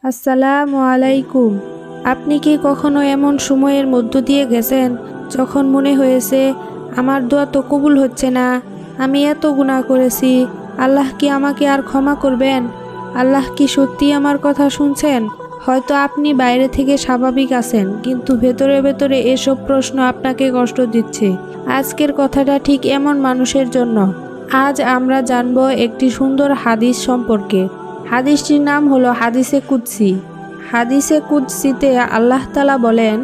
আসসালামু আলাইকুম। আপনি কি কখনো এমন সময়ের মধ্য দিয়ে গেছেন যখন মনে হয়েছে আমার দোয়া তো কবুল হচ্ছে না, আমি এত গুনাহ করেছি, আল্লাহ কি আমাকে আর ক্ষমা করবেন? আল্লাহ কি সত্যি আমার কথা শুনছেন? হয়তো আপনি বাইরে থেকে স্বাভাবিক আছেন, কিন্তু ভেতরে ভেতরে এসব প্রশ্ন আপনাকে কষ্ট দিচ্ছে। আজকের কথাটা ঠিক এমন মানুষের জন্য। আজ আমরা জানব একটি সুন্দর হাদিস সম্পর্কে। হাদিসটির নাম হলো হাদিসে কুদসি। হাদিসে কুদসিতে আল্লাহ তাআলা বলেন,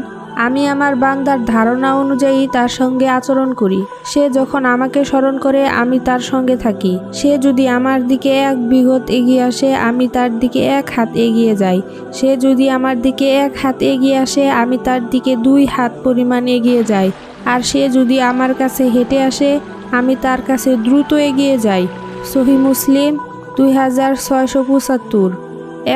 আমি আমার বান্দার ধারণা অনুযায়ী তার সঙ্গে আচরণ করি। সে যখন আমাকে স্মরণ করে আমি তার সঙ্গে থাকি। সে যদি আমার দিকে এক বিঘত এগিয়ে আসে আমি তার দিকে এক হাত এগিয়ে যাই। সে যদি আমার দিকে এক হাত এগিয়ে আসে আমি তার দিকে 2 হাত পরিমাণ এগিয়ে যাই। আর সে যদি আমার কাছে হেঁটে আসে আমি তার কাছে দ্রুত এগিয়ে যাই। সহিহ মুসলিম 2675।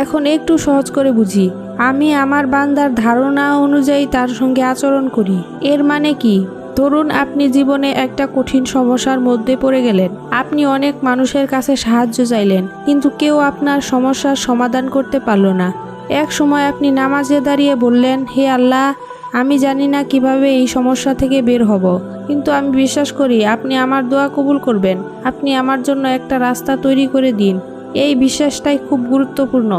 এখন একটু সহজ করে বুঝি। আমি আমার বান্দার ধারণা অনুযায়ী তার সঙ্গে আচরণ করি। এর মানে কি? ধরুন আপনি জীবনে একটা কঠিন সমস্যার মধ্যে পড়ে গেলেন। আপনি অনেক মানুষের কাছে সাহায্য চাইলেন, কিন্তু কেউ আপনার সমস্যার সমাধান করতে পারল না। এক সময় আপনি নামাজে দাঁড়িয়ে বললেন, হে আল্লাহ, আমি জানি না কিভাবে এই সমস্যা থেকে বের হব, কিন্তু আমি বিশ্বাস করি আপনি আমার দোয়া কবুল করবেন। আপনি আমার জন্য একটা রাস্তা তৈরি করে দিন। এই বিশ্বাসটাই খুব গুরুত্বপূর্ণ,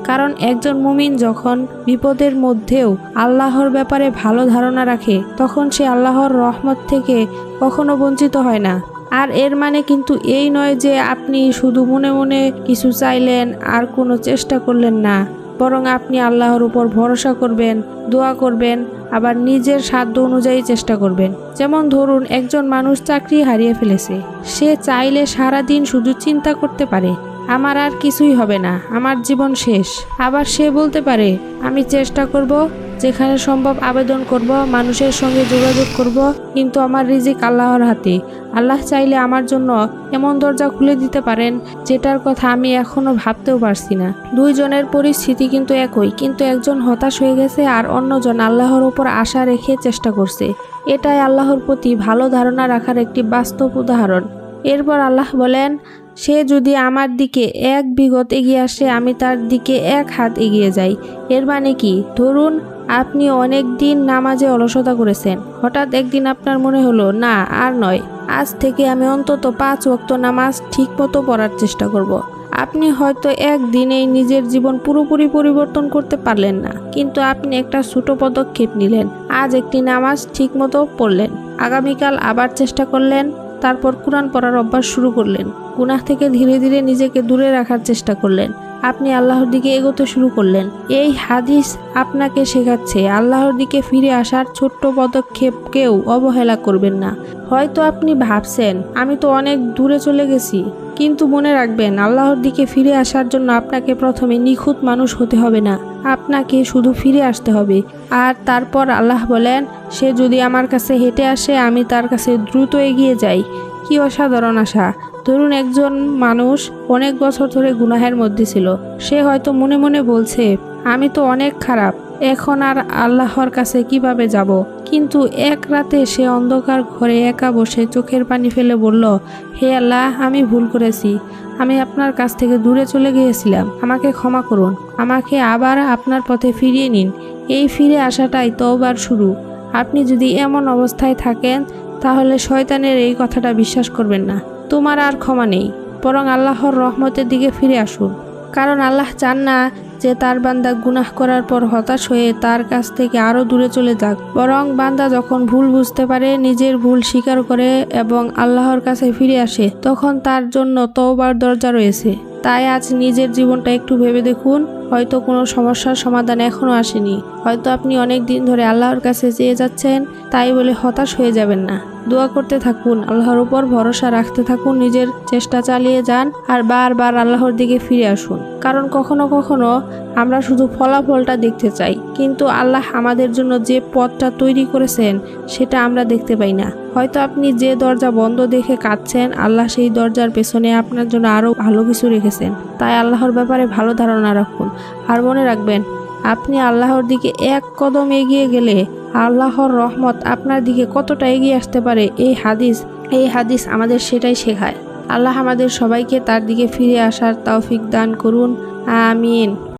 কারণ একজন মুমিন যখন বিপদের মধ্যেও আল্লাহর ব্যাপারে ভালো ধারণা রাখে তখন সে আল্লাহর রহমত থেকে কখনো বঞ্চিত হয় না। আর এর মানে কিন্তু এই নয় যে আপনি শুধু মনে মনে কিছু চাইলেন আর কোনো চেষ্টা করলেন না, বরং আপনি আল্লাহর উপর ভরসা করবেন, দোয়া করবেন, আবার নিজের সাধ্য অনুযায়ী চেষ্টা করবেন। যেমন ধরুন একজন মানুষ চাকরি হারিয়ে ফেলেছে। সে চাইলে সারা দিন শুধু চিন্তা করতে পারে, আমার আর কিছুই হবে না, আমার জীবন শেষ। আবার সে বলতে পারে, আমি চেষ্টা করব, যেখানে সম্ভব আবেদন করব, মানুষের সঙ্গে যোগাযোগ করব, কিন্তু আমার রিজিক আল্লাহর হাতে। আল্লাহ চাইলে আমার জন্য এমন দরজা খুলে দিতে পারেন যেটার কথা আমি এখনো ভাবতেও পারছি না। দুইজনের পরিস্থিতি কিন্তু একই, কিন্তু একজন হতাশ হয়ে গেছে আর অন্যজন আল্লাহর উপর আশা রেখে চেষ্টা করছে। এটাই আল্লাহর প্রতি ভালো ধারণা রাখার একটি বাস্তব উদাহরণ। এরপর আল্লাহ বলেন, সে যদি আমার দিকে এক বিঘত এগিয়ে আসে আমি তার দিকে 1 হাত এগিয়ে যাই। এর মানে কি? ধরুন আপনি অনেক দিন নামাজে অলসতা করেছেন। হঠাৎ একদিন আপনার মনে হলো, না আর নয়, আজ থেকে আমি অন্তত 5 ওয়াক্ত নামাজ ঠিকমতো পড়ার চেষ্টা করব। আপনি হয়তো একদিনেই নিজের জীবন পুরোপুরি পরিবর্তন করতে পারলেন না, কিন্তু আপনি একটা ছোট পদক্ষেপ নিলেন। আজ একটি নামাজ ঠিকমতো পড়লেন, আগামীকাল আবার চেষ্টা করলেন, তারপর কোরআন পড়ার অভ্যাস শুরু করলেন। গুনাহ থেকে ধীরে ধীরে নিজেকে দূরে রাখার চেষ্টা করলেন। আপনি আল্লাহর দিকে এগোতে শুরু করলেন। এই হাদিস আপনাকে শেখাচ্ছে আল্লাহর দিকে ফিরে আসার ছোট্ট পদক্ষেপকেও অবহেলা করবেন না। হয়তো আপনি ভাবছেন, আমি তো অনেক দূরে চলে গেছি, কিন্তু মনে রাখবেন আল্লাহর দিকে ফিরে আসার জন্য আপনাকে প্রথমে নিখুঁত মানুষ হতে হবে না, আপনাকে শুধু ফিরে আসতে হবে। আর তারপর আল্লাহ বলেন, সে যদি আমার কাছে হেঁটে আসে আমি তার কাছে দ্রুত এগিয়ে যাই। কি অসাধারণ আশা! ধরুন একজন মানুষ অনেক বছর ধরে গুনাহের মধ্যে ছিল। সে হয়তো মনে মনে বলছে, আমি তো অনেক খারাপ, এখন আর আল্লাহর কাছে কিভাবে যাব। কিন্তু এক রাতে সে অন্ধকার ঘরে একা বসে চোখের পানি ফেলে বলল, হে আল্লাহ, আমি ভুল করেছি, আমি আপনার কাছ থেকে দূরে চলে গিয়েছিলাম, আমাকে ক্ষমা করুন, আমাকে আবার আপনার পথে ফিরিয়ে নিন। এই ফিরে আসাটাই তওবার শুরু। আপনি যদি এমন অবস্থায় থাকেন তাহলে শয়তানের এই কথাটা বিশ্বাস করবেন না, তোমার আর ক্ষমা নেই, বরং আল্লাহর রহমতের দিকে ফিরে আসুন। কারণ আল্লাহ চান না যে তার বান্দা গুনাহ করার পর হতাশ হয়ে তার কাছ থেকে আরও দূরে চলে যাক, বরং বান্দা যখন ভুল বুঝতে পারে, নিজের ভুল স্বীকার করে এবং আল্লাহর কাছে ফিরে আসে, তখন তার জন্য তওবার দরজা রয়েছে। তাই আজ নিজের জীবনটা একটু ভেবে দেখুন। হয়তো কোনো সমস্যার সমাধান এখনও আসেনি, হয়তো আপনি অনেক দিন ধরে আল্লাহর কাছে চেয়ে যাচ্ছেন, তাই বলে হতাশ হয়ে যাবেন না। দোয়া করতে থাকুন, আল্লাহর উপর ভরসা রাখতে থাকুন, নিজের চেষ্টা চালিয়ে যান আর বারবার আল্লাহর দিকে ফিরে আসুন। কারণ কখনো কখনো আমরা শুধু ফলাফলটা দেখতে চাই, কিন্তু আল্লাহ আমাদের জন্য যে পথটা তৈরি করেছেন সেটা আমরা দেখতে পাই না। হয়তো আপনি যে দরজা বন্ধ দেখে কাঁদছেন, আল্লাহ সেই দরজার পেছনে আপনার জন্য আরও ভালো কিছু রেখেছেন। তাই আল্লাহর ব্যাপারে ভালো ধারণা রাখুন। আর মনে রাখবেন, আপনি আল্লাহর দিকে এক কদম এগিয়ে গেলে আল্লাহর রহমত আপনার দিকে কতটা এগিয়ে আসতে পারে এই হাদিস আমাদের সেটাই শেখায়। আল্লাহ আমাদের সবাইকে তার দিকে ফিরে আসার তৌফিক দান করুন। আমিন।